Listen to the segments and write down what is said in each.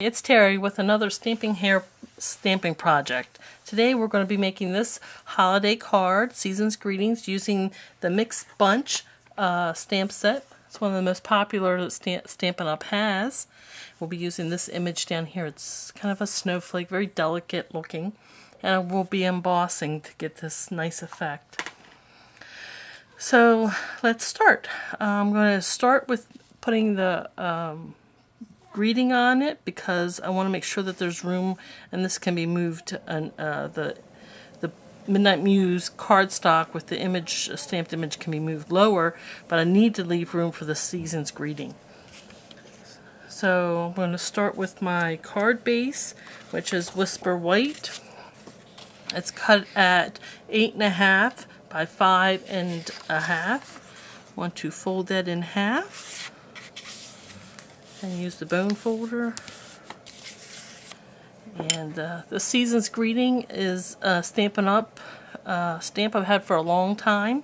It's Terry with another Stamping Hair stamping project. Today we're going to be making this holiday card, Season's Greetings, using the Mixed Bunch stamp set. It's one of the most popular that Stampin' Up! Has. We'll be using this image down here. It's kind of a snowflake, very delicate looking, and we'll be embossing to get this nice effect. So let's start. I'm going to start with putting the greeting on it because I want to make sure that there's room, and this can be moved, and the Midnight Muse cardstock with the image, stamped image, can be moved lower, but I need to leave room for the Season's Greeting. So I'm going to start with my card base, which is Whisper White. It's cut at 8.5 by 5.5. Want to fold that in half and use the bone folder. And the Season's Greeting is Stampin' Up! Stamp I've had for a long time.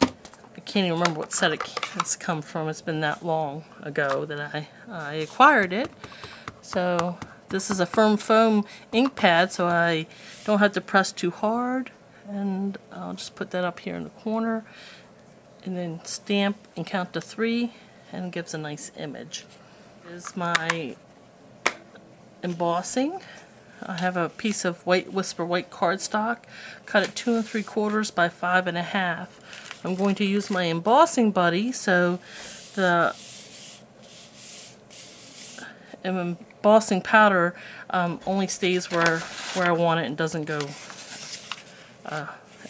I can't even remember what set it's come from. It's been that long ago that I acquired it. So this is a firm foam ink pad, so I don't have to press too hard. And I'll just put that up here in the corner and then stamp and count to 3, and it gives a nice image. This is my embossing. I have a piece of white Whisper White cardstock cut at 2 3/4 by 5.5. I'm going to use my embossing buddy, so the embossing powder only stays where I want it and doesn't go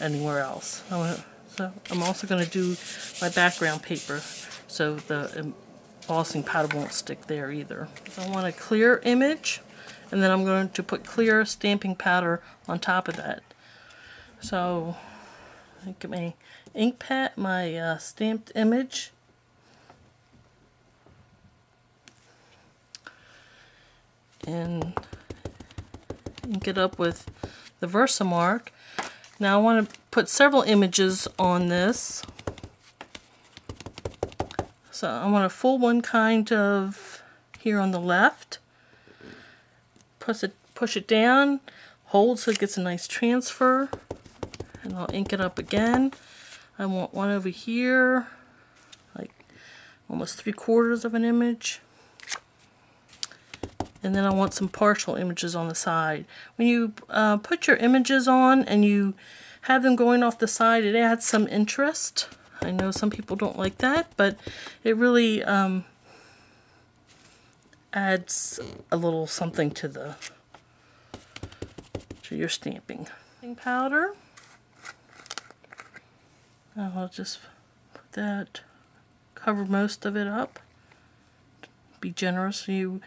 anywhere else. So I'm also going to do my background paper so the embossing powder won't stick there either. So I want a clear image, and then I'm going to put clear stamping powder on top of that. So I get my ink pad, my stamped image, and ink it up with the Versamark. Now I want to put several images on this. So I want to fold one kind of here on the left, push it down, hold so it gets a nice transfer, and I'll ink it up again. I want one over here, like almost 3/4 of an image. And then I want some partial images on the side. When you put your images on and you have them going off the side, it adds some interest. I know some people don't like that, but it really adds a little something to your stamping. Powder. I'll just put that, cover most of it up. Be generous. You'll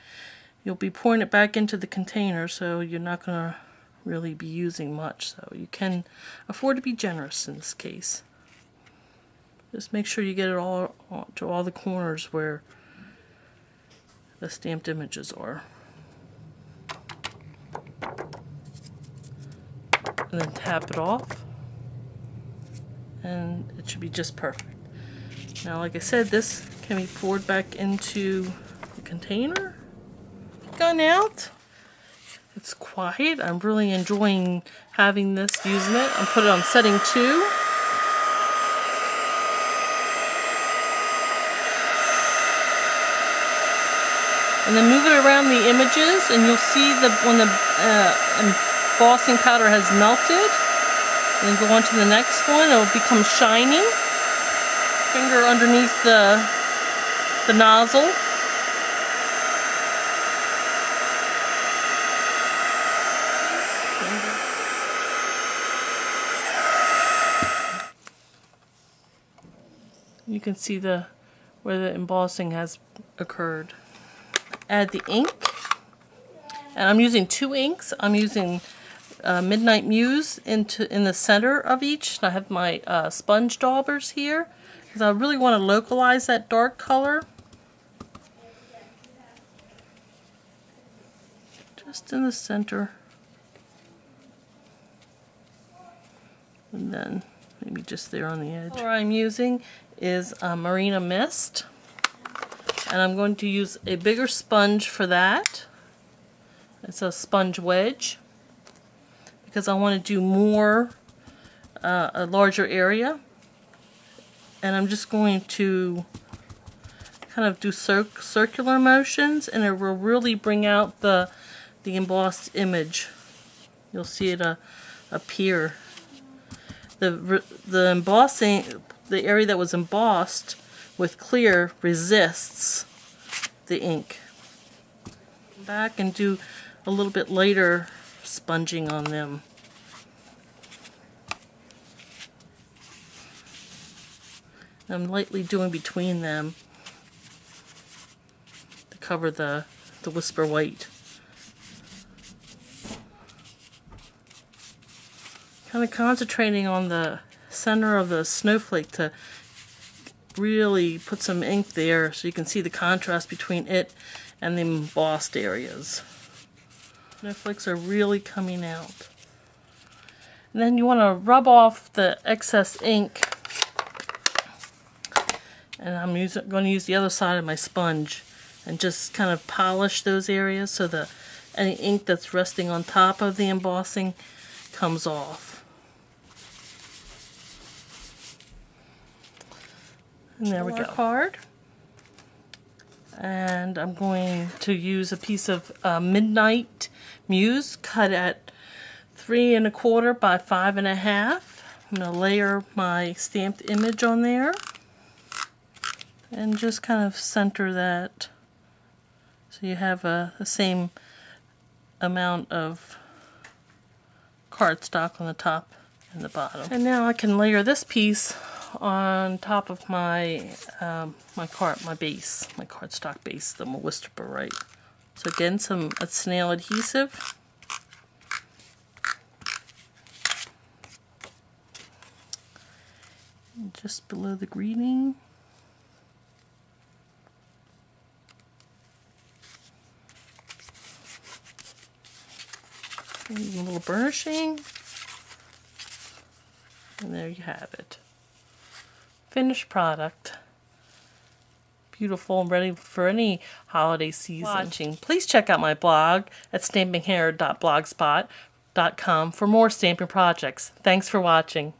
be pouring it back into the container, so you're not going to really be using much. So you can afford to be generous in this case. Just make sure you get it all to all the corners where the stamped images are. And then tap it off, and it should be just perfect. Now, like I said, this can be poured back into the container. Gone out. It's quiet. I'm really enjoying having this, using it. I'll put it on setting 2. And then move it around the images, and you'll see when the embossing powder has melted. And then go on to the next one. It will become shiny. Finger underneath the nozzle. You can see where the embossing has occurred. Add the ink, and I'm using 2 inks. I'm using Midnight Muse in the center of each. I have my sponge daubers here because I really want to localize that dark color. Just in the center, and then maybe just there on the edge. The color I'm using is Marina Mist, and I'm going to use a bigger sponge for that. It's a sponge wedge because I want to do more, a larger area. And I'm just going to kind of do circular motions, and it will really bring out the embossed image. You'll see it appear. The embossing, the area that was embossed with clear resists the ink. Back and do a little bit later sponging on them. I'm lightly doing between them to cover the whisper white. Kind of concentrating on the center of the snowflake to really put some ink there so you can see the contrast between it and the embossed areas. Snowflakes are really coming out. And then you want to rub off the excess ink. And I'm going to use the other side of my sponge and just kind of polish those areas so that any ink that's resting on top of the embossing comes off. And there we go. Card. And I'm going to use a piece of Midnight Muse cut at 3 1/4 by 5 1/2. I'm going to layer my stamped image on there. And just kind of center that so you have the same amount of cardstock on the top and the bottom. And now I can layer this piece on top of my my cardstock base, the whisper right. So again, a snail adhesive. And just below the greeting. A little burnishing, and there you have it. Finished product. Beautiful and ready for any holiday season. Please check out my blog at stampinghare.blogspot.com for more stamping projects. Thanks for watching.